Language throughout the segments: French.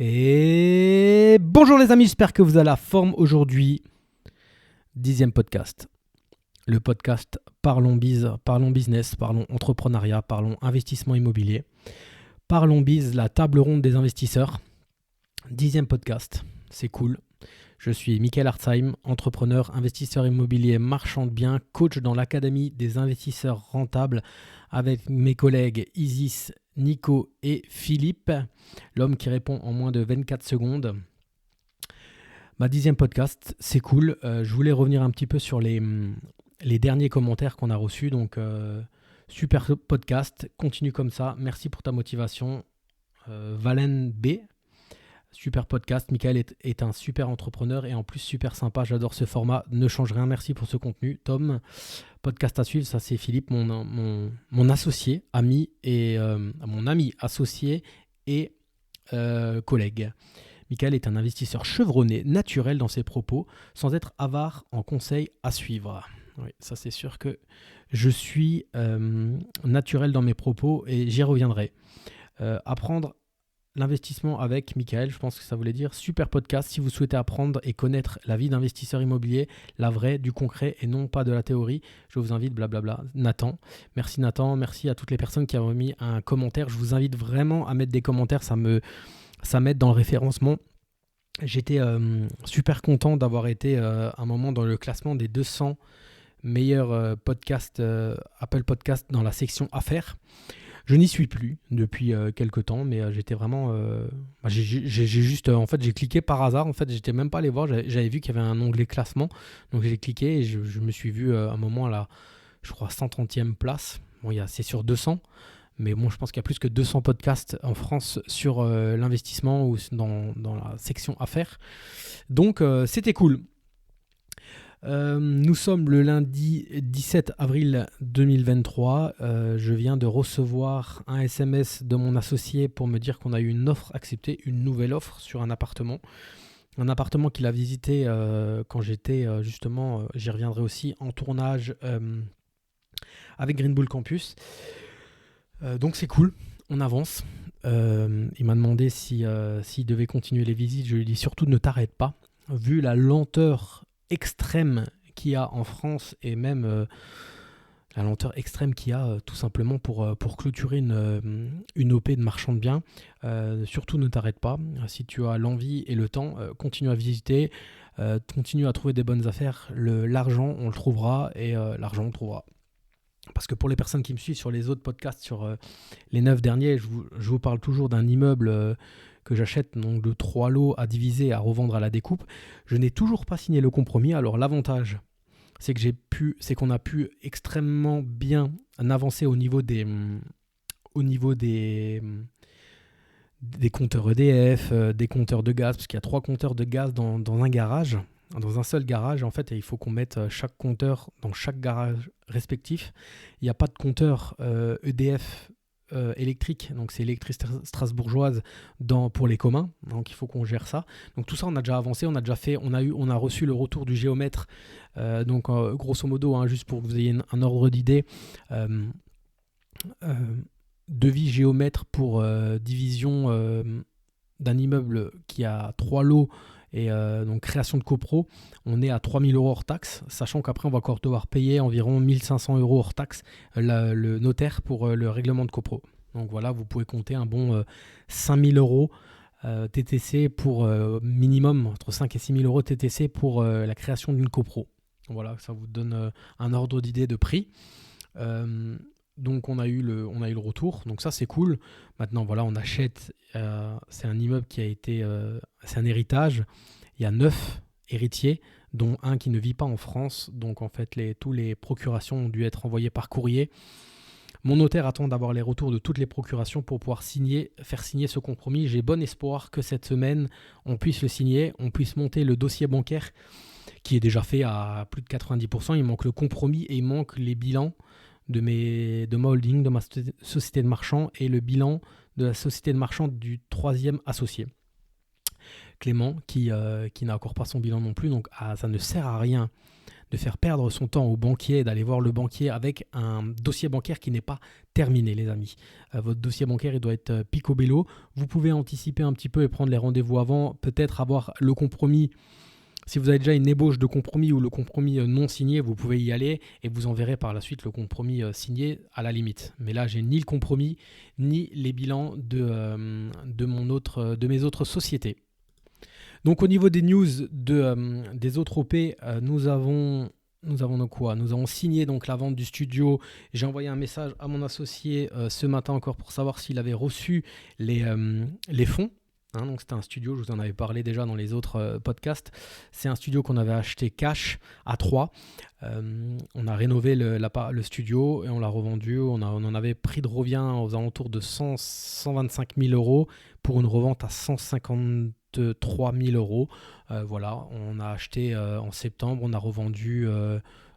Et bonjour les amis, j'espère que vous avez la forme aujourd'hui. 10e podcast. Le podcast Parlons Biz, Parlons Business, Parlons Entrepreneuriat, Parlons Investissement Immobilier. Parlons Biz, la table ronde des investisseurs. 10e podcast, c'est cool. Je suis Michael Hartzheim, entrepreneur, investisseur immobilier, marchand de biens, coach dans l'Académie des investisseurs rentables avec mes collègues Isis, Nico et Philippe, l'homme qui répond en moins de 24 secondes. Ma 10e podcast, c'est cool. Je voulais revenir un petit peu sur les derniers commentaires qu'on a reçus. Donc, super podcast, continue comme ça. Merci pour ta motivation. Valen B. Super podcast, Michael est un super entrepreneur et en plus super sympa, j'adore ce format, ne change rien, merci pour ce contenu. Tom, podcast à suivre, ça c'est Philippe, mon associé, ami et mon ami associé et collègue. Michael est un investisseur chevronné, naturel dans ses propos, sans être avare en conseils à suivre. Oui, ça c'est sûr que je suis naturel dans mes propos et j'y reviendrai. Apprendre l'investissement avec Michael, je pense que ça voulait dire super podcast si vous souhaitez apprendre et connaître la vie d'investisseur immobilier, la vraie, du concret et non pas de la théorie. Je vous invite, blablabla. Nathan, merci à toutes les personnes qui ont mis un commentaire. Je vous invite vraiment à mettre des commentaires, ça m'aide dans le référencement. J'étais super content d'avoir été un moment dans le classement des 200 meilleurs podcasts Apple Podcast dans la section affaires. Je n'y suis plus depuis quelques temps, mais j'étais vraiment... j'ai cliqué par hasard. En fait, j'étais même pas allé voir. J'avais vu qu'il y avait un onglet classement. Donc, j'ai cliqué et je me suis vu à un moment à la, je crois, 130e place. Bon, c'est sur 200. Mais bon, je pense qu'il y a plus que 200 podcasts en France sur l'investissement ou dans la section affaires. Donc, c'était cool. Nous sommes le lundi 17 avril 2023. Je viens de recevoir un SMS de mon associé pour me dire qu'on a eu une offre acceptée, une nouvelle offre sur un appartement. Un appartement qu'il a visité quand j'étais justement, j'y reviendrai aussi, en tournage avec Green Bull Campus. Donc c'est cool, on avance. Il m'a demandé s'il devait continuer les visites. Je lui ai dit surtout ne t'arrête pas. Vu la lenteur extrême qu'il y a en France et même la lenteur extrême qu'il y a tout simplement pour clôturer une OP de marchand de biens. Surtout ne t'arrête pas. Si tu as l'envie et le temps, continue à visiter, continue à trouver des bonnes affaires. L'argent, on le trouvera et l'argent, on le trouvera. Parce que pour les personnes qui me suivent sur les autres podcasts, sur les 9 derniers, je vous parle toujours d'un immeuble que j'achète, donc de 3 lots à diviser, à revendre à la découpe. Je n'ai toujours pas signé le compromis. Alors l'avantage, c'est qu'on a pu extrêmement bien avancer au niveau des compteurs EDF, des compteurs de gaz, parce qu'il y a 3 compteurs de gaz dans un garage. Dans un seul garage, en fait, il faut qu'on mette chaque compteur dans chaque garage respectif. Il n'y a pas de compteur EDF électrique, donc c'est électricité strasbourgeoise pour les communs, donc il faut qu'on gère ça. Donc tout ça, on a déjà avancé, on a reçu le retour du géomètre, grosso modo, juste pour que vous ayez un ordre d'idée, devis géomètre pour division d'un immeuble qui a 3 lots. Et donc création de copro, on est à 3 000 € hors taxe, sachant qu'après on va encore devoir payer environ 1 500 € hors taxe le notaire pour le règlement de copro. Donc voilà, vous pouvez compter un bon 5 000 € TTC pour minimum, entre 5 et 6 000 € TTC pour la création d'une copro. Voilà, ça vous donne un ordre d'idée de prix. Donc on a eu le retour, donc ça c'est cool. Maintenant voilà, on achète, c'est un immeuble qui a été, c'est un héritage. Il y a 9 héritiers, dont un qui ne vit pas en France. Donc en fait, toutes les procurations ont dû être envoyées par courrier. Mon notaire attend d'avoir les retours de toutes les procurations pour pouvoir faire signer ce compromis. J'ai bon espoir que cette semaine, on puisse le signer, on puisse monter le dossier bancaire qui est déjà fait à plus de 90%. Il manque le compromis et il manque les bilans de ma holding, de ma société de marchand et le bilan de la société de marchand du 3e associé. Clément, qui n'a encore pas son bilan non plus, donc ça ne sert à rien de faire perdre son temps au banquier, d'aller voir le banquier avec un dossier bancaire qui n'est pas terminé, les amis. Votre dossier bancaire, il doit être picobello. Vous pouvez anticiper un petit peu et prendre les rendez-vous avant, peut-être avoir le compromis. Si vous avez déjà une ébauche de compromis ou le compromis non signé, vous pouvez y aller et vous enverrez par la suite le compromis signé à la limite. Mais là, j'ai ni le compromis, ni les bilans de mes autres sociétés. Donc au niveau des news des autres OP, nous avons donc quoi ? Nous avons signé donc la vente du studio. J'ai envoyé un message à mon associé ce matin encore pour savoir s'il avait reçu les fonds. Donc c'était un studio, je vous en avais parlé déjà dans les autres podcasts. C'est un studio qu'on avait acheté cash à 3. On a rénové le studio et on l'a revendu. On en avait pris de revient aux alentours de 125 000 euros pour une revente à 153 000 euros. Voilà, on a acheté en septembre, on a revendu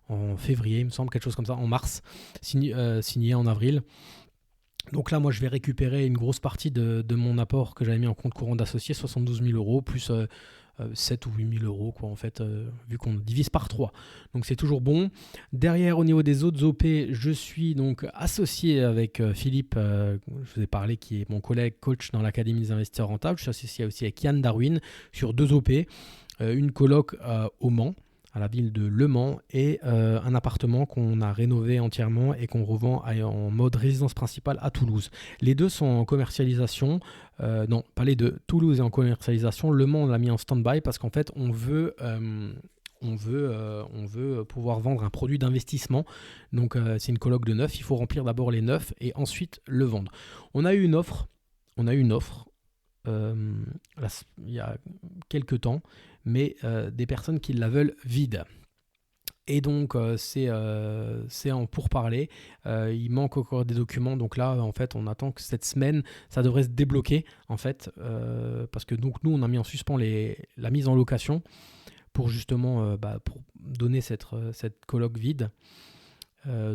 en février, il me semble, quelque chose comme ça, en mars, signé en avril. Donc là, moi, je vais récupérer une grosse partie de mon apport que j'avais mis en compte courant d'associé, 72 000 euros, plus 7 ou 8 000 euros, quoi, en fait, vu qu'on divise par 3. Donc c'est toujours bon. Derrière, au niveau des autres OP, je suis donc associé avec Philippe, je vous ai parlé, qui est mon collègue coach dans l'Académie des investisseurs rentables. Je suis associé aussi avec Yann Darwin sur 2 OP, une coloc au Mans, à la ville de Le Mans, et un appartement qu'on a rénové entièrement et qu'on revend en mode résidence principale à Toulouse. Les deux sont en commercialisation. Non, pas les deux. Toulouse est en commercialisation. Le Mans, on l'a mis en stand-by parce qu'en fait, on veut pouvoir vendre un produit d'investissement. Donc, c'est une coloc de neuf. Il faut remplir d'abord les neufs et ensuite le vendre. On a eu une offre. Il y a quelques temps, mais des personnes qui la veulent vide. Et donc, c'est en pourparlers. Il manque encore des documents. Donc là, en fait, on attend que cette semaine, ça devrait se débloquer, en fait, parce que donc, nous, on a mis en suspens la mise en location pour justement pour donner cette coloc vide.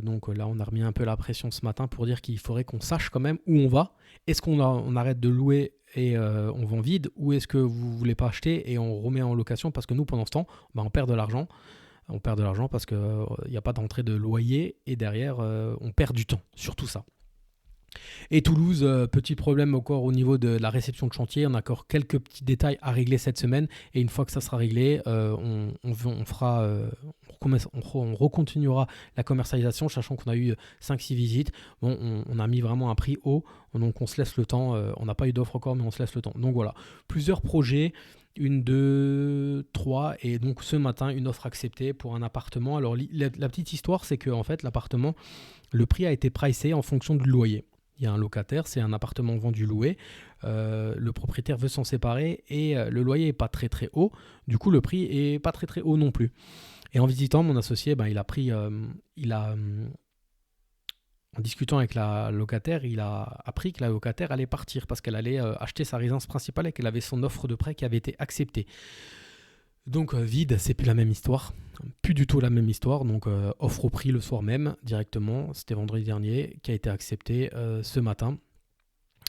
Donc là, on a remis un peu la pression ce matin pour dire qu'il faudrait qu'on sache quand même où on va. Est-ce qu'on arrête de louer et on vend vide, ou est-ce que vous ne voulez pas acheter et on remet en location, parce que nous, pendant ce temps, on perd de l'argent. On perd de l'argent parce qu'il n'y a pas d'entrée de loyer et derrière, on perd du temps sur tout ça. Et Toulouse, petit problème encore au niveau de la réception de chantier. On a encore quelques petits détails à régler cette semaine. Et une fois que ça sera réglé, on recontinuera la commercialisation, sachant qu'on a eu 5-6 visites. Bon, on a mis vraiment un prix haut, donc on se laisse le temps. On n'a pas eu d'offre encore, mais on se laisse le temps. Donc voilà, plusieurs projets. 1, 2, 3, et donc ce matin, une offre acceptée pour un appartement. Alors la petite histoire, c'est que en fait, l'appartement, le prix a été pricé en fonction du loyer. Il y a un locataire, c'est un appartement vendu loué. Le propriétaire veut s'en séparer et le loyer n'est pas très très haut. Du coup, le prix n'est pas très très haut non plus. Et en visitant, mon associé, en discutant avec la locataire, il a appris que la locataire allait partir parce qu'elle allait acheter sa résidence principale et qu'elle avait son offre de prêt qui avait été acceptée. Donc vide, c'est plus la même histoire. Plus du tout la même histoire. Donc offre au prix le soir même, directement. C'était vendredi dernier, qui a été acceptée ce matin.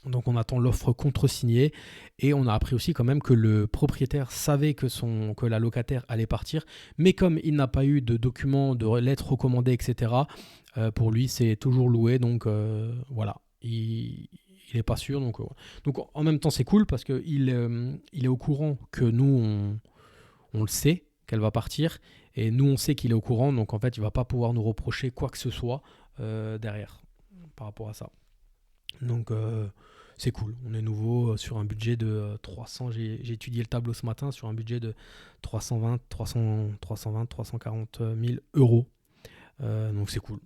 Donc on attend l'offre contre-signée et on a appris aussi quand même que le propriétaire savait que la locataire allait partir, mais comme il n'a pas eu de documents, de lettres recommandées, etc., pour lui c'est toujours loué, donc voilà, il n'est pas sûr. Donc en même temps c'est cool parce qu'il est au courant que nous on le sait qu'elle va partir et nous on sait qu'il est au courant, donc en fait il ne va pas pouvoir nous reprocher quoi que ce soit derrière par rapport à ça. Donc c'est cool, on est nouveau sur un budget de 300, j'ai étudié le tableau ce matin, sur un budget de 340 000 euros. Donc c'est cool,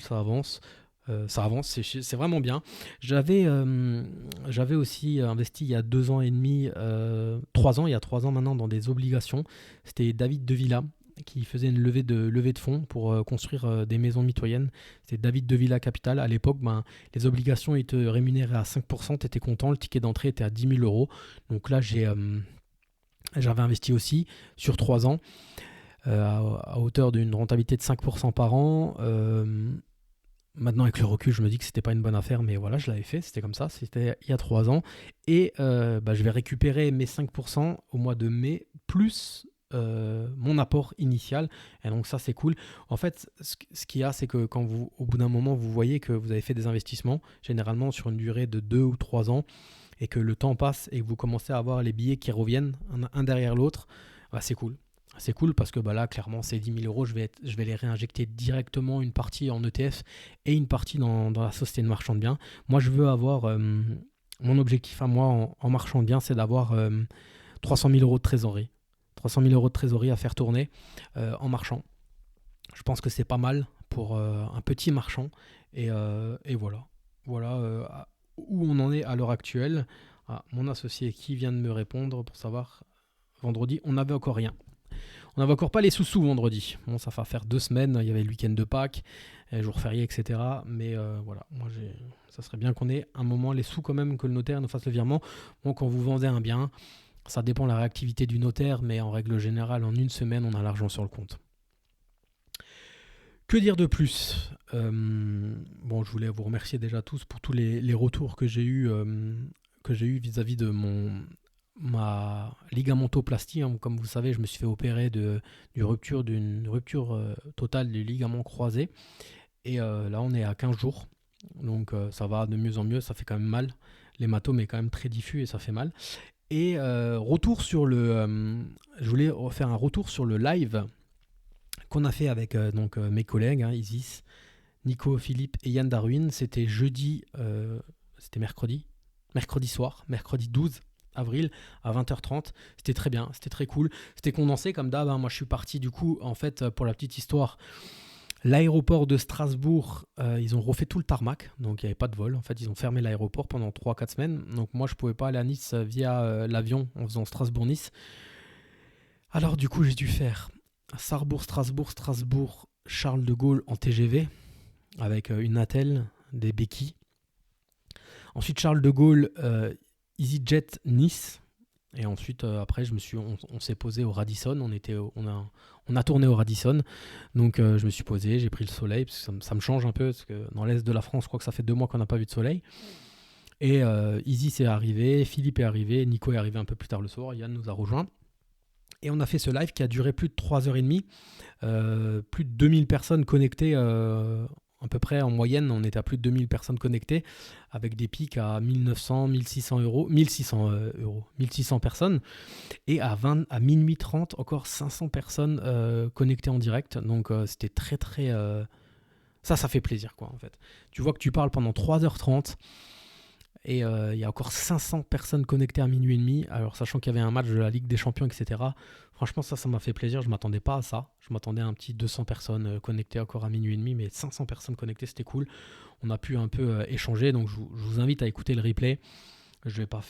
ça avance. C'est vraiment bien. J'avais aussi investi il y a 2 ans et demi, 3 ans, il y a 3 ans maintenant, dans des obligations. C'était David de Villa qui faisait une levée de fonds pour construire des maisons mitoyennes. C'était David de Villa Capital. À l'époque, les obligations étaient rémunérées à 5%, tu étais content, le ticket d'entrée était à 10 000 euros. Donc là, j'avais investi aussi sur 3 ans à hauteur d'une rentabilité de 5% par an. Maintenant, avec le recul, je me dis que c'était pas une bonne affaire, mais voilà, je l'avais fait, c'était comme ça, c'était il y a 3 ans. Et je vais récupérer mes 5% au mois de mai, plus mon apport initial. Et donc ça, c'est cool. En fait, ce qu'il y a, c'est que quand vous, au bout d'un moment, vous voyez que vous avez fait des investissements, généralement sur une durée de 2 ou 3 ans, et que le temps passe et que vous commencez à avoir les billets qui reviennent un derrière l'autre, bah, c'est cool. C'est cool parce que bah là, clairement, ces 10 000 euros, je vais les réinjecter directement, une partie en ETF et une partie dans la société de marchand de biens. Moi, je veux avoir, mon objectif à moi en marchand de biens, c'est d'avoir 300 000 euros de trésorerie. 300 000 euros de trésorerie à faire tourner en marchand. Je pense que c'est pas mal pour un petit marchand. Et voilà. Voilà où on en est à l'heure actuelle. Ah, mon associé qui vient de me répondre pour savoir, vendredi, on n'avait encore rien. On n'avait encore pas les sous-sous vendredi. Bon, ça va faire 2 semaines, il y avait le week-end de Pâques, jour férié, etc. Mais voilà, ça serait bien qu'on ait un moment les sous quand même, que le notaire nous fasse le virement. Bon, quand vous vendez un bien, ça dépend de la réactivité du notaire, mais en règle générale, en une semaine, on a l'argent sur le compte. Que dire de plus ? Bon, je voulais vous remercier déjà tous pour tous les retours que j'ai eu vis-à-vis de ma ligamentoplastie. Hein. Comme vous savez, je me suis fait opérer d'une rupture totale du ligament croisé. Et là, on est à 15 jours. Donc ça va de mieux en mieux, ça fait quand même mal. L'hématome est quand même très diffus et ça fait mal. Et retour sur je voulais faire un retour sur le live qu'on a fait avec mes collègues, hein, Isis, Nico, Philippe et Yann Darwin. C'était mercredi soir, mercredi 12 avril à 20h30. C'était très bien, c'était très cool. C'était condensé comme d'hab. Hein. Moi, je suis parti du coup, en fait, pour la petite histoire. L'aéroport de Strasbourg, ils ont refait tout le tarmac, donc il n'y avait pas de vol. En fait, ils ont fermé l'aéroport pendant 3-4 semaines. Donc moi, je ne pouvais pas aller à Nice via l'avion en faisant Strasbourg-Nice. Alors du coup, j'ai dû faire Sarrebourg, Strasbourg, Charles de Gaulle en TGV, avec une attelle, des béquilles. Ensuite, Charles de Gaulle, EasyJet Nice. Et ensuite, après, on s'est posé au Radisson. On a tourné au Radisson. Donc, je me suis posé, j'ai pris le soleil, parce que ça me change un peu, parce que dans l'est de la France, je crois que ça fait 2 mois qu'on n'a pas vu de soleil. Et Isis est arrivé, Philippe est arrivé, Nico est arrivé un peu plus tard le soir, Yann nous a rejoints. Et on a fait ce live qui a duré plus de 3h30. Plus de 2000 personnes connectées à peu près en moyenne, on était à plus de 2000 personnes connectées avec des pics à 1900, 1600 euros, 1600 personnes. Et à minuit 30, encore 500 personnes connectées en direct. Donc c'était très très... Ça fait plaisir quoi en fait. Tu vois que tu parles pendant 3h30 et il y a encore 500 personnes connectées à minuit et demi. Alors sachant qu'il y avait un match de la Ligue des Champions, etc. Franchement, ça m'a fait plaisir. Je ne m'attendais pas à ça. Je m'attendais à un petit 200 personnes connectées encore à minuit et demi, mais 500 personnes connectées, c'était cool. On a pu un peu échanger, donc je vous invite à écouter le replay. Je ne vais pas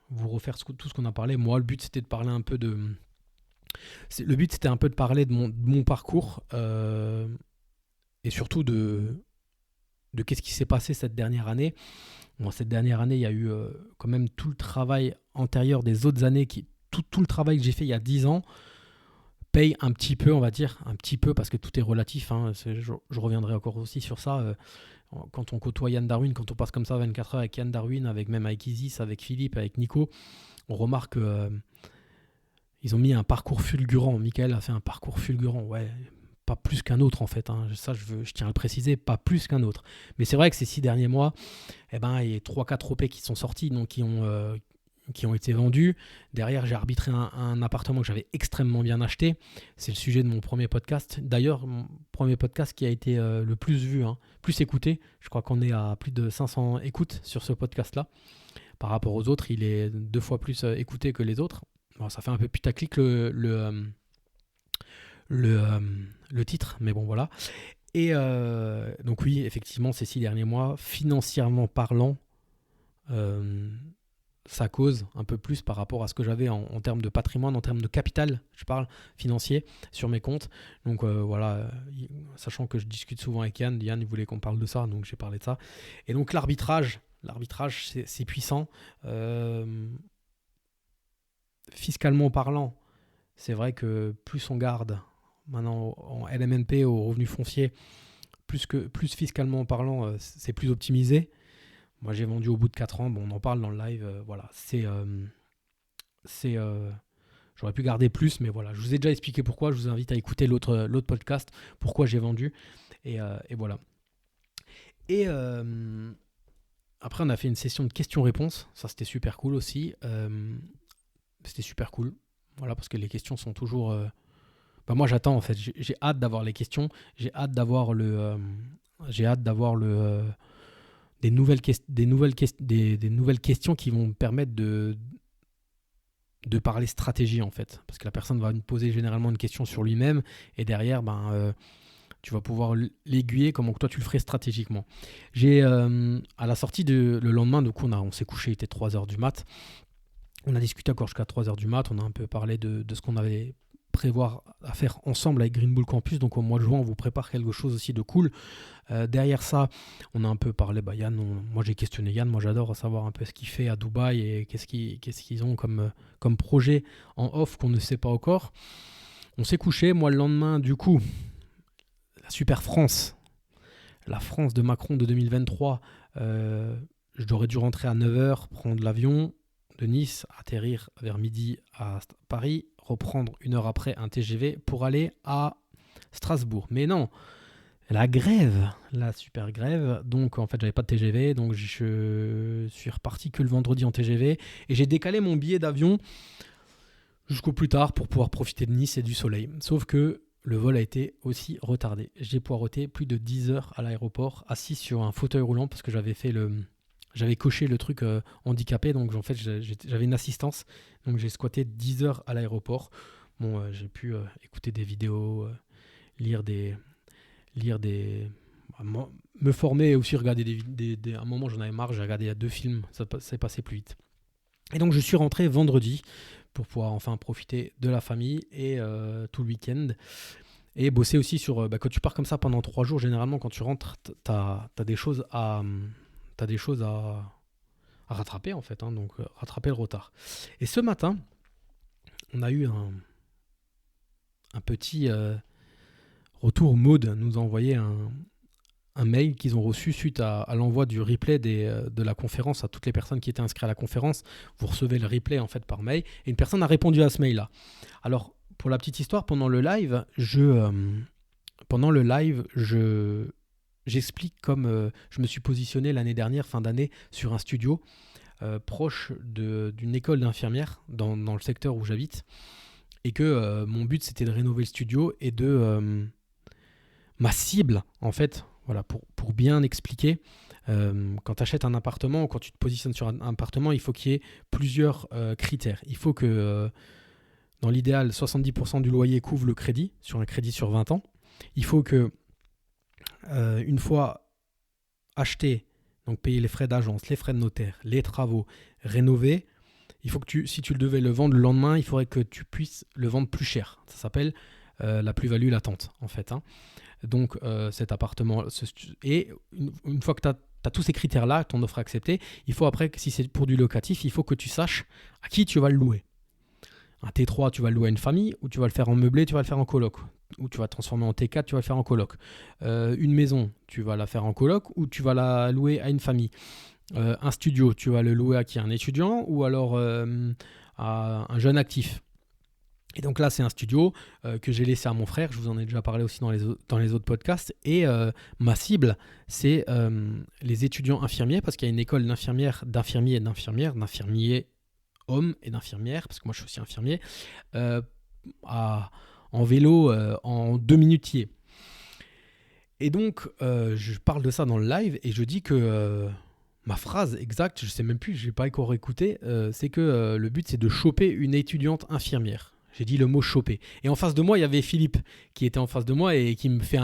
vous refaire tout ce qu'on a parlé. Moi, le but, c'était de parler un peu de... Le but, c'était un peu de parler de mon parcours et surtout de qu'est-ce qui s'est passé cette dernière année. Bon, cette dernière année, il y a eu quand même tout le travail antérieur des autres années tout le travail que j'ai fait il y a 10 ans paye un petit peu, on va dire, un petit peu, parce que tout est relatif, hein, je reviendrai encore aussi sur ça, quand on côtoie Yann Darwin, quand on passe comme ça 24 heures avec Yann Darwin, même avec Isis, avec Philippe, avec Nico, on remarque qu'ils ont mis un parcours fulgurant. Michael a fait un parcours fulgurant, ouais, pas plus qu'un autre en fait, hein. Ça je tiens à le préciser, pas plus qu'un autre. Mais c'est vrai que ces 6 derniers mois, il y a 3-4 OP qui sont sortis, donc qui ont été vendus. Derrière, j'ai arbitré un appartement que j'avais extrêmement bien acheté. C'est le sujet de mon premier podcast. D'ailleurs, mon premier podcast qui a été le plus vu, hein, plus écouté. Je crois qu'on est à plus de 500 écoutes sur ce podcast-là. Par rapport aux autres, il est 2 fois plus écouté que les autres. Bon, ça fait un peu putaclic le titre, mais bon, voilà. Et donc oui, effectivement, ces 6 derniers mois, financièrement parlant, ça cause un peu plus par rapport à ce que j'avais en termes de patrimoine, en termes de capital, je parle financier, sur mes comptes. Donc voilà, sachant que je discute souvent avec Yann, il voulait qu'on parle de ça, donc j'ai parlé de ça. Et donc l'arbitrage, c'est puissant. Fiscalement parlant, c'est vrai que plus on garde maintenant en LMNP au revenu foncier, plus fiscalement parlant, c'est plus optimisé. Moi, j'ai vendu au bout de 4 ans. Bon, on en parle dans le live. Voilà, J'aurais pu garder plus, mais voilà, je vous ai déjà expliqué pourquoi. Je vous invite à écouter l'autre podcast, pourquoi j'ai vendu. Et voilà. Et après, on a fait une session de questions-réponses. Ça, c'était super cool aussi. C'était super cool. Voilà, parce que les questions sont toujours... moi, j'attends, en fait. J'ai hâte d'avoir les questions. J'ai hâte d'avoir des nouvelles questions qui vont me permettre de parler stratégie, en fait. Parce que la personne va me poser généralement une question sur lui-même. Et derrière, tu vas pouvoir l'aiguiller comme toi tu le ferais stratégiquement. J'ai à la sortie le lendemain, du coup on s'est couché, il était 3h du mat. On a discuté encore jusqu'à 3h du mat, on a un peu parlé de ce qu'on avait prévoir à faire ensemble avec Green Bull Campus. Donc au mois de juin, on vous prépare quelque chose aussi de cool. Derrière ça, on a un peu parlé, Yann, moi j'ai questionné Yann, moi j'adore savoir un peu ce qu'il fait à Dubaï et qu'est-ce qu'ils ont comme projet en off qu'on ne sait pas encore. On s'est couché, moi le lendemain du coup, la super France, la France de Macron de 2023, j'aurais dû rentrer à 9h, prendre l'avion de Nice, atterrir vers midi à Paris, reprendre 1 heure après un TGV pour aller à Strasbourg. Mais non, la grève, la super grève, donc en fait j'avais pas de TGV, donc je suis reparti que le vendredi en TGV et j'ai décalé mon billet d'avion jusqu'au plus tard pour pouvoir profiter de Nice et du soleil. Sauf que le vol a été aussi retardé. J'ai poireauté plus de 10 heures à l'aéroport, assis sur un fauteuil roulant parce que j'avais coché le truc handicapé, donc en fait j'avais une assistance, donc j'ai squatté 10 heures à l'aéroport. Bon, j'ai pu écouter des vidéos, lire des, me former et aussi regarder à un moment j'en avais marre, j'ai regardé 2 films, ça s'est passé plus vite. Et donc je suis rentré vendredi pour pouvoir enfin profiter de la famille et tout le week-end. Et bosser aussi sur... quand tu pars comme ça pendant 3 jours, généralement quand tu rentres, t'as des choses à rattraper en fait. Donc rattraper le retard. Et ce matin, on a eu un petit retour. Maud nous a envoyé un mail qu'ils ont reçu suite à l'envoi du replay de la conférence à toutes les personnes qui étaient inscrites à la conférence. Vous recevez le replay en fait par mail et une personne a répondu à ce mail-là. Alors, pour la petite histoire, pendant le live, j'explique comme je me suis positionné l'année dernière, fin d'année, sur un studio proche d'une école d'infirmières dans le secteur où j'habite et que mon but c'était de rénover le studio et de ma cible en fait. Voilà, pour bien expliquer, quand tu achètes un appartement ou quand tu te positionnes sur un appartement, il faut qu'il y ait plusieurs critères. Il faut que, dans l'idéal, 70% du loyer couvre le crédit, sur un crédit sur 20 ans. Il faut que, une fois acheté, donc payer les frais d'agence, les frais de notaire, les travaux, rénover, il faut que si tu devais le vendre le lendemain, il faudrait que tu puisses le vendre plus cher. Ça s'appelle la plus-value latente, en fait. Donc cet appartement, et une fois que tu as tous ces critères-là, ton offre acceptée, il faut après, si c'est pour du locatif, il faut que tu saches à qui tu vas le louer. Un T3, tu vas le louer à une famille, ou tu vas le faire en meublé, tu vas le faire en coloc, ou tu vas le transformer en T4, tu vas le faire en coloc. Une maison, tu vas la faire en coloc, ou tu vas la louer à une famille. Un studio, tu vas le louer à qui? Un étudiant, ou alors à un jeune actif. Et donc là, c'est un studio que j'ai laissé à mon frère. Je vous en ai déjà parlé aussi dans les autres podcasts. Et ma cible, c'est les étudiants infirmiers, parce qu'il y a une école d'infirmiers hommes et d'infirmières, parce que moi, je suis aussi infirmier, en vélo en 2 minutiers. Et donc, je parle de ça dans le live et je dis que ma phrase exacte, je ne sais même plus, je n'ai pas encore écouté, c'est que le but, c'est de choper une étudiante infirmière. J'ai dit le mot choper. Et en face de moi, il y avait Philippe qui était en face de moi et qui me fait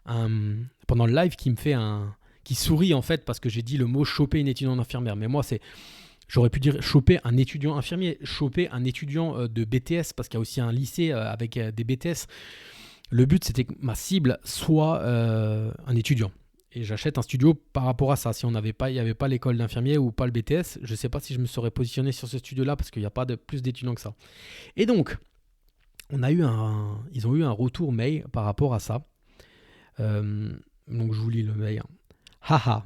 pendant le live, qui sourit en fait parce que j'ai dit le mot choper une étudiante infirmière. Mais moi, j'aurais pu dire choper un étudiant infirmier, choper un étudiant de BTS parce qu'il y a aussi un lycée avec des BTS. Le but, c'était que ma cible soit un étudiant. Et j'achète un studio par rapport à ça. Si il n'y avait pas l'école d'infirmier ou pas le BTS, je ne sais pas si je me serais positionné sur ce studio-là parce qu'il n'y a pas plus d'étudiants que ça. Et donc, ils ont eu un retour mail par rapport à ça. Donc, je vous lis le mail. Haha,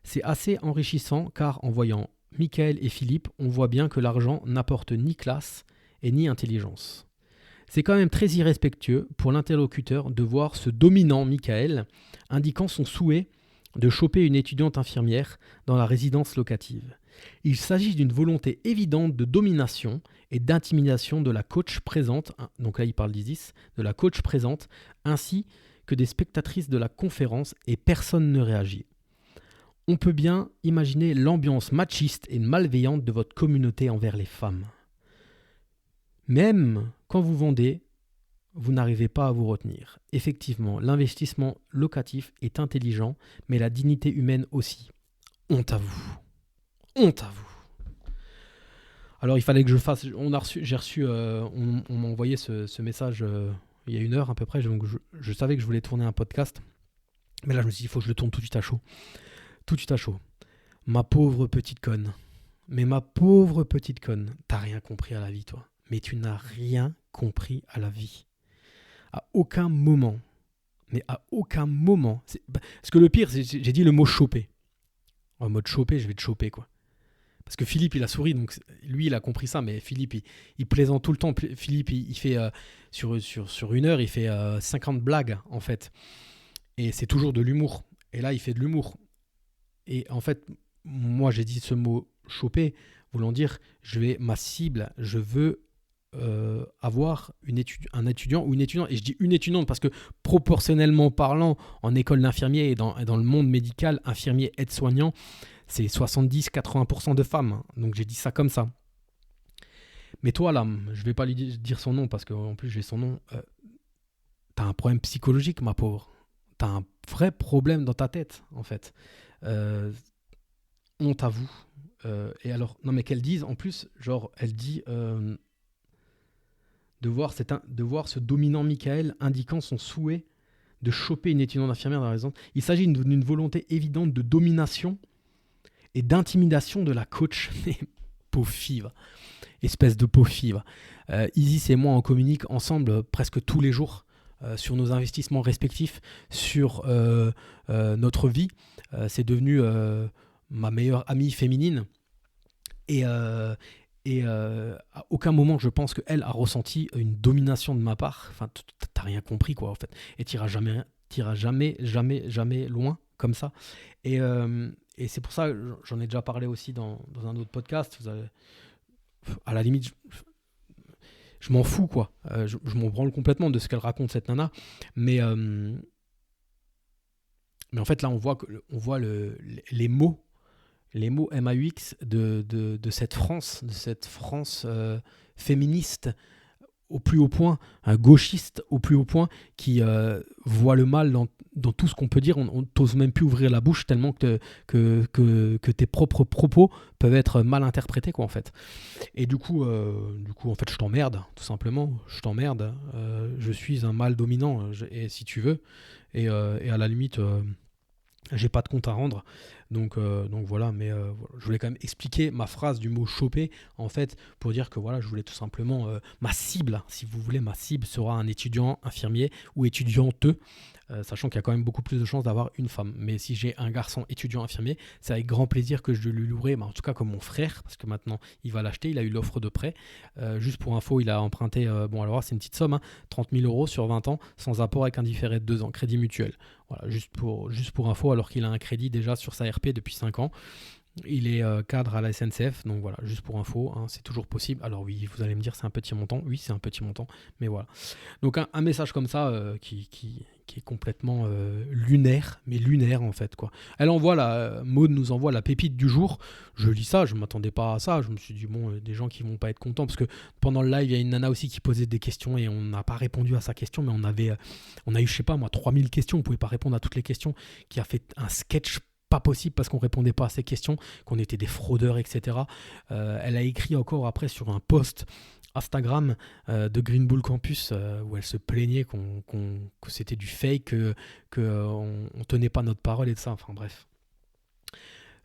c'est assez enrichissant car en voyant Michael et Philippe, on voit bien que l'argent n'apporte ni classe et ni intelligence. C'est quand même très irrespectueux pour l'interlocuteur de voir ce dominant Michael indiquant son souhait de choper une étudiante infirmière dans la résidence locative. Il s'agit d'une volonté évidente de domination et d'intimidation de la coach présente, donc là il parle d'Isis, de la coach présente, ainsi que des spectatrices de la conférence, et personne ne réagit. On peut bien imaginer l'ambiance machiste et malveillante de votre communauté envers les femmes. Même quand vous vendez, vous n'arrivez pas à vous retenir. Effectivement, l'investissement locatif est intelligent, mais la dignité humaine aussi. Honte à vous. Honte à vous. Alors il fallait que je fasse... on m'a envoyé ce message il y a 1 heure à peu près, donc je savais que je voulais tourner un podcast. Mais là je me suis dit, il faut que je le tourne tout de suite à chaud. Tout de suite à chaud. Ma pauvre petite conne. Mais ma pauvre petite conne, t'as rien compris à la vie, toi. Mais tu n'as rien compris à la vie. À aucun moment. Mais à aucun moment. Parce que le pire, j'ai dit le mot choper. En mode choper, je vais te choper, quoi. Parce que Philippe, il a souri, donc lui, il a compris ça, mais Philippe, il plaisante tout le temps. Philippe, il fait, sur 1 heure, il fait 50 blagues, en fait. Et c'est toujours de l'humour. Et là, il fait de l'humour. Et en fait, moi, j'ai dit ce mot choper, voulant dire, ma cible, je veux avoir un étudiant ou une étudiante. Et je dis une étudiante parce que proportionnellement parlant, en école d'infirmier et dans le monde médical, infirmier, aide-soignant, c'est 70-80% de femmes. Donc j'ai dit ça comme ça. Mais toi là, je vais pas lui dire son nom parce qu'en plus j'ai son nom. T'as un problème psychologique, ma pauvre. T'as un vrai problème dans ta tête, en fait. Honte à vous. Et alors, non mais qu'elle dise, en plus, genre, elle dit de voir ce dominant Michael indiquant son souhait de choper une étudiante infirmière dans la résidence. Il s'agit d'une volonté évidente de domination et d'intimidation de la coach. Mais pauvre fille, espèce de pauvre fille. Isis et moi, on communique ensemble presque tous les jours sur nos investissements respectifs, sur notre vie. C'est devenu ma meilleure amie féminine. Et à aucun moment, je pense qu'elle a ressenti une domination de ma part. Enfin, t'as rien compris, quoi, en fait. Et t'iras jamais loin comme ça. Et c'est pour ça, j'en ai déjà parlé aussi dans un autre podcast. À la limite, je m'en fous, quoi. Je m'en branle complètement de ce qu'elle raconte, cette nana. Mais en fait, là, on voit les mots MAUX de cette France, féministe au plus haut point, un gauchiste au plus haut point, qui voit le mal dans tout ce qu'on peut dire. On t'ose même plus ouvrir la bouche tellement que tes propres propos peuvent être mal interprétés, quoi, en fait. Et du coup, en fait, je t'emmerde, tout simplement. Je t'emmerde. Je suis un mâle dominant, et si tu veux. Et à la limite... j'ai pas de compte à rendre, donc voilà, mais je voulais quand même expliquer ma phrase du mot choper, en fait, pour dire que voilà, je voulais tout simplement, ma cible, si vous voulez, ma cible sera un étudiant infirmier ou étudianteux, sachant qu'il y a quand même beaucoup plus de chances d'avoir une femme. Mais si j'ai un garçon étudiant infirmier, c'est avec grand plaisir que je lui louerai, en tout cas comme mon frère, parce que maintenant il va l'acheter, il a eu l'offre de prêt. Juste pour info, il a emprunté, bon alors c'est une petite somme, 30 000 € sur 20 ans, sans apport avec un différé de 2 ans, crédit mutuel. Voilà, juste pour info, alors qu'il a un crédit déjà sur sa RP depuis 5 ans. Il est cadre à la SNCF, donc voilà, juste pour info, c'est toujours possible. Alors oui, vous allez me dire c'est un petit montant, oui c'est un petit montant, mais voilà. Donc un message comme ça qui est complètement lunaire, mais lunaire en fait, quoi. Elle envoie Maud nous envoie la pépite du jour. Je lis ça, je m'attendais pas à ça, je me suis dit bon, des gens qui vont pas être contents, parce que pendant le live il y a une nana aussi qui posait des questions et on n'a pas répondu à sa question, mais on a eu, je sais pas moi, 3000 questions, on pouvait pas répondre à toutes les questions, qui a fait un sketch pas possible parce qu'on répondait pas à ces questions, qu'on était des fraudeurs, etc. Elle a écrit encore après sur un post Instagram de Green Bull Campus où elle se plaignait que c'était du fake, qu'on tenait pas notre parole et de ça, enfin bref.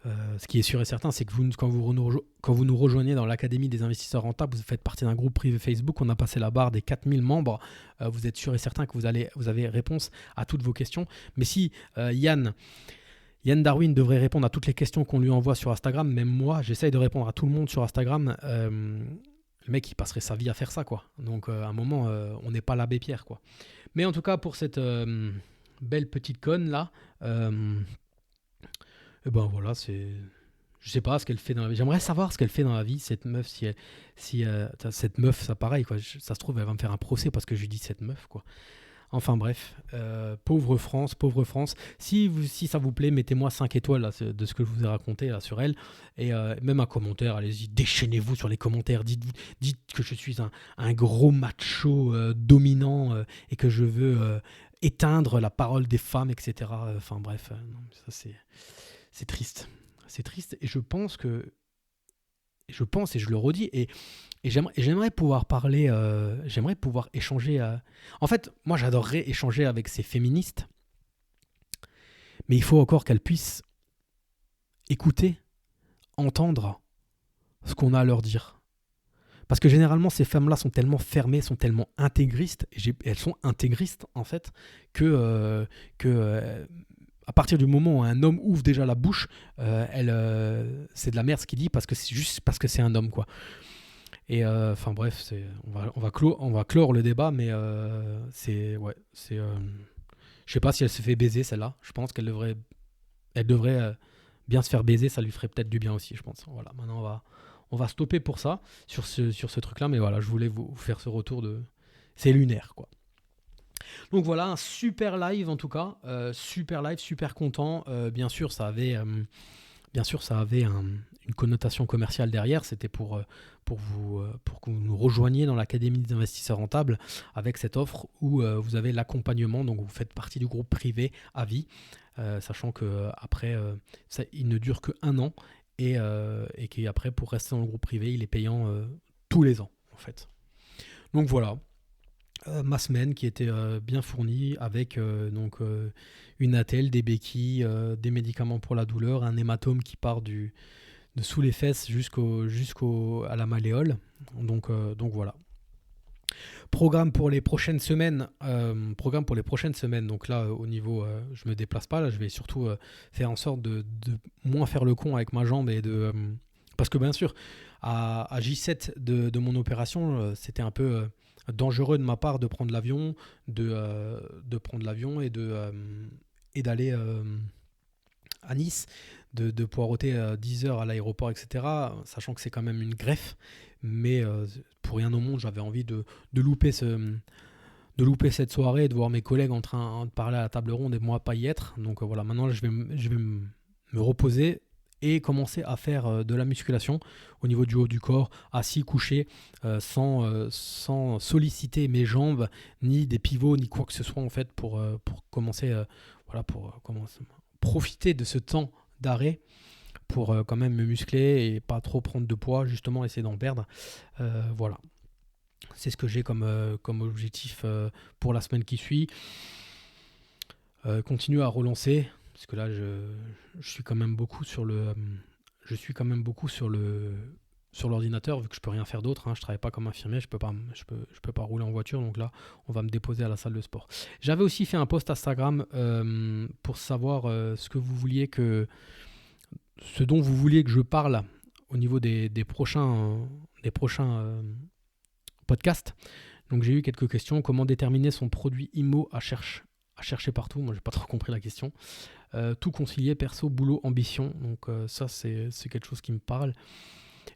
Ce qui est sûr et certain, c'est que quand vous nous rejoignez dans l'Académie des investisseurs rentables, vous faites partie d'un groupe privé Facebook, on a passé la barre des 4000 membres, vous êtes sûr et certain que vous avez réponse à toutes vos questions. Mais si Yann Darwin devrait répondre à toutes les questions qu'on lui envoie sur Instagram. Même moi, j'essaye de répondre à tout le monde sur Instagram. le mec, il passerait sa vie à faire ça, quoi. Donc, à un moment, on n'est pas l'abbé Pierre, quoi. Mais en tout cas, pour cette belle petite conne, là, et ben voilà, c'est... Je sais pas ce qu'elle fait dans la vie. J'aimerais savoir ce qu'elle fait dans la vie, cette meuf. Cette meuf, ça pareil, quoi. Ça se trouve, elle va me faire un procès parce que je lui dis cette meuf, quoi. Enfin bref, pauvre France, pauvre France. Si ça vous plaît, mettez-moi 5 étoiles là, de ce que je vous ai raconté là, sur elle. Et même un commentaire, allez-y, déchaînez-vous sur les commentaires. Dites que je suis un gros macho dominant et que je veux éteindre la parole des femmes, etc. Enfin bref, non, ça c'est triste. C'est triste et je pense et je le redis et j'aimerais pouvoir parler, j'aimerais pouvoir échanger. En fait, moi j'adorerais échanger avec ces féministes, mais il faut encore qu'elles puissent écouter, entendre ce qu'on a à leur dire. Parce que généralement, ces femmes-là sont tellement fermées, sont tellement intégristes, elles sont intégristes en fait, que à partir du moment où un homme ouvre déjà la bouche, c'est de la merde ce qu'il dit parce que c'est juste parce que c'est un homme, quoi. Et enfin bref, on va clore le débat, mais je sais pas si elle se fait baiser celle-là. Je pense elle devrait bien se faire baiser, ça lui ferait peut-être du bien aussi, je pense. Voilà, maintenant on va stopper pour ça sur ce truc-là, mais voilà, je voulais vous faire ce retour de, c'est lunaire, quoi. Donc voilà, un super live en tout cas, super live, super content. Bien sûr, ça avait une connotation commerciale derrière. C'était pour que vous nous rejoigniez dans l'Académie des investisseurs rentables avec cette offre où vous avez l'accompagnement. Donc vous faites partie du groupe privé à vie, sachant qu'après, il ne dure qu'un an et qu'après, pour rester dans le groupe privé, il est payant tous les ans en fait. Donc voilà. Ma semaine qui était bien fournie avec une attelle, des béquilles, des médicaments pour la douleur, un hématome qui part de sous les fesses à la malléole. Donc voilà. Programme pour les prochaines semaines. Donc là, au niveau, je me déplace pas. Là, je vais surtout faire en sorte de moins faire le con avec ma jambe et parce que bien sûr, à J7 de mon opération, c'était un peu dangereux de ma part de prendre l'avion, et d'aller à Nice, de poireauter 10 heures à l'aéroport, etc. Sachant que c'est quand même une greffe, mais pour rien au monde, j'avais envie de louper cette soirée, de voir mes collègues en train de parler à la table ronde et moi pas y être. Donc voilà, maintenant je vais me reposer et commencer à faire de la musculation au niveau du haut du corps, assis, couché, sans solliciter mes jambes, ni des pivots, ni quoi que ce soit en fait, pour commencer, pour profiter de ce temps d'arrêt pour quand même me muscler et pas trop prendre de poids, justement essayer d'en perdre. Voilà. C'est ce que j'ai comme objectif pour la semaine qui suit. Continuer à relancer, parce que là je suis quand même beaucoup sur l'ordinateur, vu que je peux rien faire d'autre, hein. Je travaille pas comme infirmier, je peux pas rouler en voiture, donc là on va me déposer à la salle de sport. J'avais aussi fait un post Instagram pour savoir ce dont vous vouliez que je parle au niveau des prochains podcasts. Donc j'ai eu quelques questions. Comment déterminer son produit IMO à chercher partout? Moi j'ai pas trop compris la question. Tout concilier, perso, boulot, ambition. Donc ça c'est quelque chose qui me parle.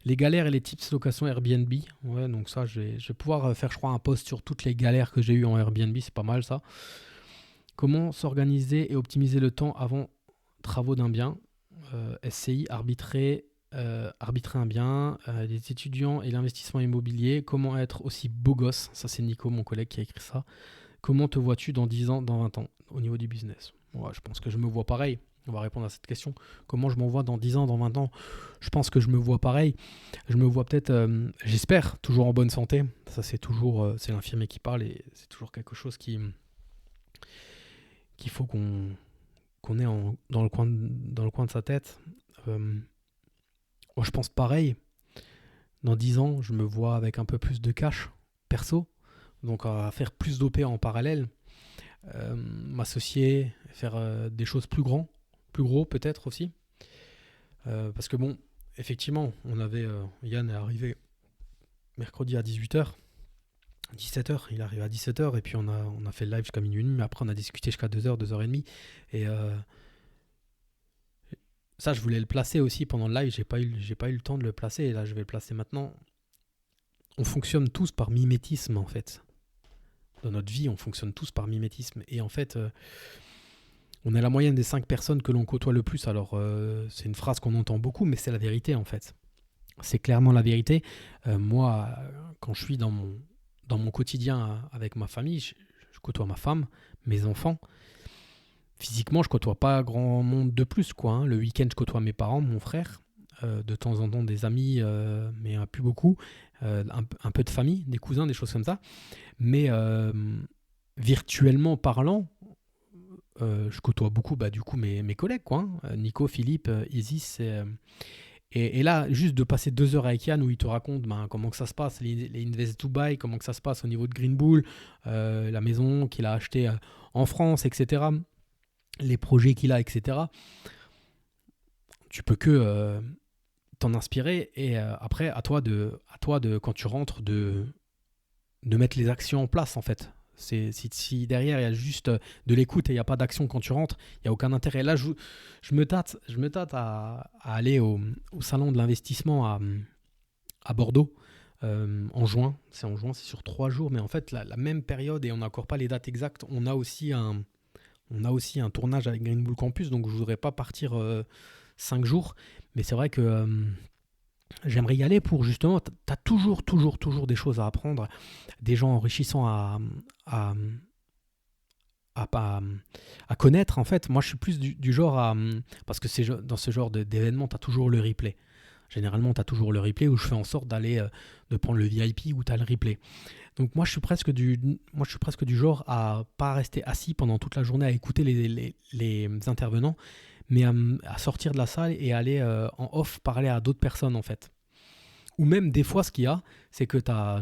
Les galères et les tips location Airbnb. Ouais, donc ça je vais pouvoir faire, je crois, un post sur toutes les galères que j'ai eues en Airbnb. C'est pas mal ça. Comment s'organiser et optimiser le temps avant travaux d'un bien? SCI, arbitrer un bien, les étudiants et l'investissement immobilier. Comment être aussi beau gosse? Ça c'est Nico, mon collègue, qui a écrit ça. Comment te vois-tu dans 10 ans, dans 20 ans au niveau du business? Ouais, je pense que je me vois pareil. On va répondre à cette question. Comment je m'en vois dans 10 ans, dans 20 ans? Je pense que je me vois pareil. Je me vois peut-être, j'espère, toujours en bonne santé. Ça c'est toujours, c'est l'infirmier qui parle et c'est toujours quelque chose qu'il faut qu'on ait dans le coin de sa tête. Moi, je pense pareil. Dans 10 ans, je me vois avec un peu plus de cash perso, donc à faire plus d'OP en parallèle, m'associer, faire des choses plus gros peut-être aussi. Parce que bon, effectivement, Yann est arrivé mercredi à 18h. 17h, il arrive à 17h et puis on a fait le live jusqu'à minuit, mais après on a discuté jusqu'à 2h, 2h30. Et ça, je voulais le placer aussi pendant le live, j'ai pas eu le temps de le placer, et là je vais le placer maintenant. On fonctionne tous par mimétisme en fait. Dans notre vie, on fonctionne tous par mimétisme. Et en fait, on est la moyenne des 5 personnes que l'on côtoie le plus. Alors, c'est une phrase qu'on entend beaucoup, mais c'est la vérité en fait. C'est clairement la vérité. Moi, quand je suis dans mon quotidien avec ma famille, je côtoie ma femme, mes enfants. Physiquement, je côtoie pas grand monde de plus, quoi. Hein. Le week-end, je côtoie mes parents, mon frère, de temps en temps des amis, mais plus beaucoup. Un peu de famille, des cousins, des choses comme ça. Mais virtuellement parlant, je côtoie beaucoup du coup mes collègues, quoi. Hein. Nico, Philippe, Isis. Et là, juste de passer 2 heures avec Yann où il te raconte comment que ça se passe, les Invest Dubai, comment que ça se passe au niveau de Green Bull, la maison qu'il a achetée en France, etc. Les projets qu'il a, etc. Tu peux que t'en inspirer. Et après, à toi de, quand tu rentres, de mettre les actions en place, en fait. Si derrière il y a juste de l'écoute et il n'y a pas d'action quand tu rentres, il n'y a aucun intérêt. Là, je me tâte à aller au salon de l'investissement à Bordeaux en juin. C'est en juin, c'est sur 3 jours, mais en fait, la même période, et on n'a encore pas les dates exactes, on a aussi un tournage avec Green Bull Campus, donc je ne voudrais pas partir 5 jours, mais c'est vrai que j'aimerais y aller pour justement, tu as toujours des choses à apprendre, des gens enrichissants à, à connaître en fait. Moi je suis plus du genre à... Parce que dans ce genre d'événement, tu as toujours le replay. Généralement, tu as toujours le replay où je fais en sorte de prendre le VIP où tu as le replay. Donc moi je suis presque du genre à pas rester assis pendant toute la journée à écouter les intervenants, mais à sortir de la salle et aller en off parler à d'autres personnes en fait. Ou même des fois ce qu'il y a, c'est que tu as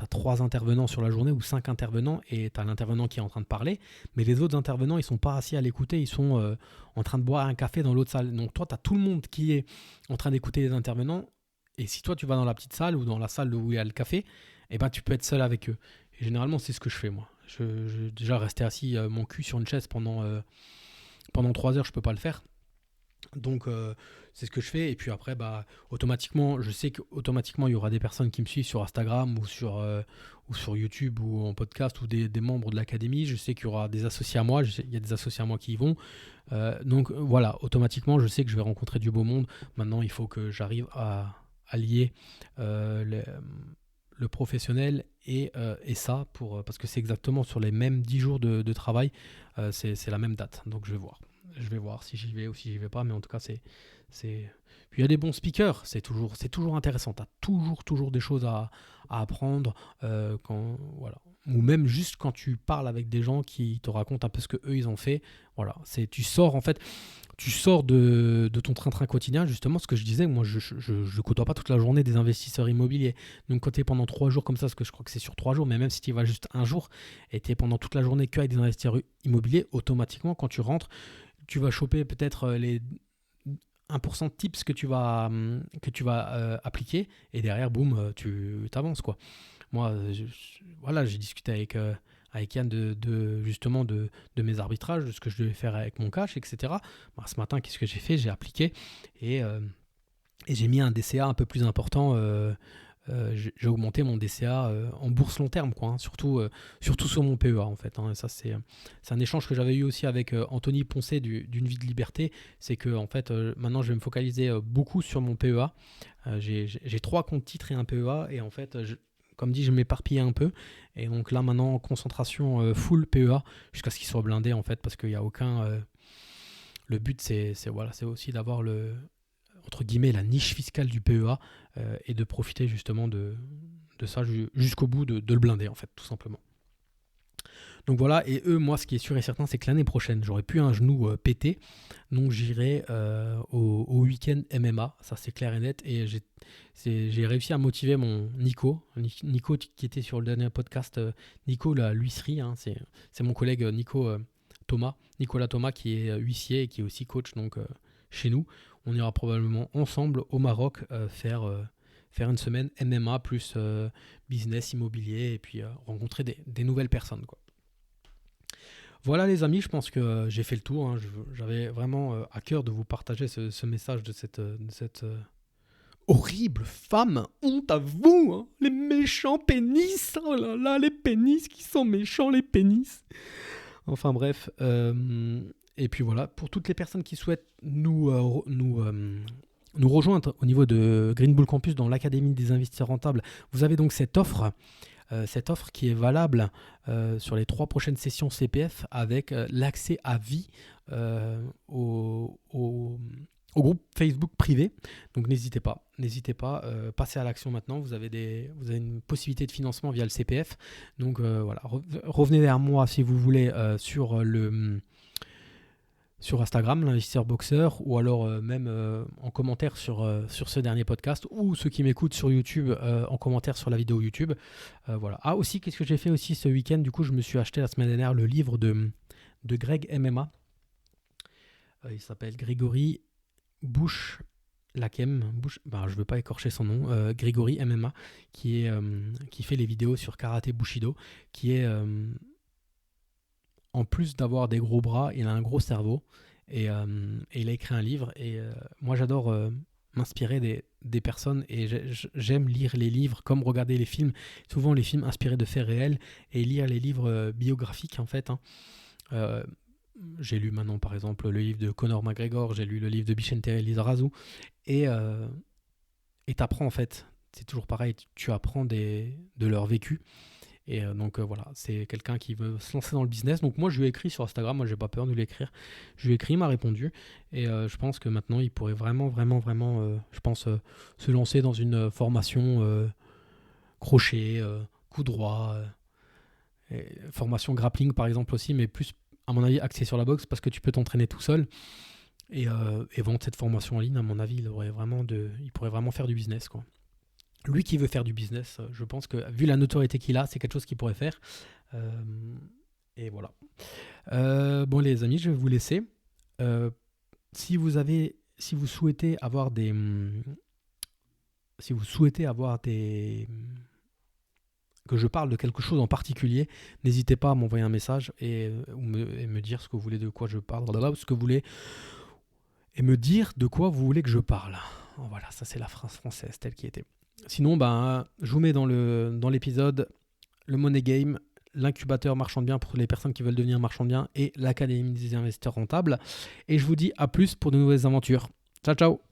3 intervenants sur la journée ou 5 intervenants et tu as l'intervenant qui est en train de parler, mais les autres intervenants ils sont pas assis à l'écouter, ils sont en train de boire un café dans l'autre salle. Donc toi tu as tout le monde qui est en train d'écouter les intervenants, et si toi tu vas dans la petite salle ou dans la salle où il y a le café, eh ben, tu peux être seul avec eux. Et généralement c'est ce que je fais moi. Déjà rester assis mon cul sur une chaise pendant 3 heures, je peux pas le faire. Donc c'est ce que je fais, et puis après automatiquement je sais qu'automatiquement il y aura des personnes qui me suivent sur Instagram ou sur YouTube ou en podcast, ou des membres de l'académie. Je sais qu'il y aura des associés à moi, il y a des associés à moi qui y vont, donc voilà, automatiquement je sais que je vais rencontrer du beau monde. Maintenant il faut que j'arrive à lier le professionnel et ça, parce que c'est exactement sur les mêmes 10 jours de travail, c'est la même date, donc je vais voir si j'y vais ou si j'y vais pas, mais en tout cas c'est puis il y a des bons speakers, c'est toujours intéressant, tu as toujours des choses à apprendre, voilà, ou même juste quand tu parles avec des gens qui te racontent un peu ce que eux ils ont fait. Voilà, tu sors de ton train-train quotidien, justement, ce que je disais. Moi je côtoie pas toute la journée des investisseurs immobiliers, donc quand tu es pendant 3 jours comme ça, parce que je crois que c'est sur 3 jours, mais même si tu y vas juste un jour et tu es pendant toute la journée qu'avec des investisseurs immobiliers, automatiquement quand tu rentres, tu vas choper peut-être les 1% de tips que tu vas appliquer, et derrière, boum, tu t'avances, quoi. Moi, voilà, j'ai discuté avec Yann justement de mes arbitrages, de ce que je devais faire avec mon cash, etc. Ce matin, qu'est-ce que j'ai fait? J'ai appliqué, et j'ai mis un DCA un peu plus important. J'ai augmenté mon DCA en bourse long terme, quoi, hein, surtout sur mon PEA en fait, hein. Et ça c'est un échange que j'avais eu aussi avec Anthony Poncet d'une vie de liberté. C'est que en fait maintenant je vais me focaliser beaucoup sur mon PEA. J'ai 3 comptes titres et un PEA, et en fait comme dit, je m'éparpillais un peu, et donc là maintenant concentration full PEA jusqu'à ce qu'il soit blindé en fait, parce qu'il n'y a aucun le but c'est aussi d'avoir entre guillemets la niche fiscale du PEA, et de profiter justement de ça jusqu'au bout, de le blinder en fait, tout simplement. Donc voilà, et moi ce qui est sûr et certain, c'est que l'année prochaine j'aurai plus un genou pété, donc j'irai au week-end MMA, ça c'est clair et net. Et j'ai réussi à motiver mon Nico qui était sur le dernier podcast, Nico la l'huisserie, hein, c'est mon collègue Nicolas Thomas, qui est huissier et qui est aussi coach, donc chez nous. On ira probablement ensemble au Maroc faire une semaine MMA plus business immobilier et puis rencontrer des nouvelles personnes, quoi. Voilà les amis, je pense que j'ai fait le tour, hein. J'avais vraiment à cœur de vous partager ce message de cette horrible femme. Honte à vous, hein. Les méchants pénis. Oh là là, les pénis qui sont méchants, les pénis. Enfin bref. Et puis voilà, pour toutes les personnes qui souhaitent nous rejoindre au niveau de Green Bull Campus dans l'Académie des investisseurs rentables, vous avez donc cette offre qui est valable sur les 3 prochaines sessions CPF avec l'accès à vie au groupe Facebook privé. Donc n'hésitez pas, passez à l'action maintenant. Vous avez une possibilité de financement via le CPF. Donc voilà, revenez vers moi si vous voulez sur Instagram, l'investisseur boxeur, ou alors même en commentaire sur ce dernier podcast, ou ceux qui m'écoutent sur YouTube en commentaire sur la vidéo YouTube. Voilà. Ah aussi, qu'est-ce que j'ai fait aussi ce week-end? Du coup, je me suis acheté la semaine dernière le livre de Greg MMA. Il s'appelle Grégory Bouch-Lakem. Je ne veux pas écorcher son nom. Grégory MMA, qui fait les vidéos sur Karaté Bushido, qui est... en plus d'avoir des gros bras, il a un gros cerveau et il a écrit un livre. Et moi, j'adore m'inspirer des personnes et j'aime lire les livres comme regarder les films. Souvent, les films inspirés de faits réels et lire les livres biographiques en fait. J'ai lu maintenant, par exemple, le livre de Conor McGregor, j'ai lu le livre de Vicente Lizarazu et t'apprends en fait. C'est toujours pareil, tu apprends de leur vécu. Et donc voilà, c'est quelqu'un qui veut se lancer dans le business. Donc moi, je lui ai écrit sur Instagram, moi j'ai pas peur de lui écrire. Je lui ai écrit, il m'a répondu. Et je pense que maintenant, il pourrait vraiment, se lancer dans une formation crochet, coup droit, formation grappling par exemple aussi, mais plus, à mon avis, axée sur la boxe parce que tu peux t'entraîner tout seul. Et vendre cette formation en ligne, à mon avis, il pourrait vraiment faire du business, quoi. Lui qui veut faire du business, je pense que vu la notoriété qu'il a, c'est quelque chose qu'il pourrait faire. Et voilà. Bon les amis, je vais vous laisser. Si vous souhaitez avoir des que je parle de quelque chose en particulier, n'hésitez pas à m'envoyer un message et me dire ce que vous voulez, de quoi je parle, ce que vous voulez, et me dire de quoi vous voulez que je parle. Voilà, ça c'est la phrase française telle qui était. Sinon, je vous mets dans l'épisode le Money Game, l'incubateur marchand de biens pour les personnes qui veulent devenir marchand de biens et l'Académie des investisseurs rentables. Et je vous dis à plus pour de nouvelles aventures. Ciao, ciao!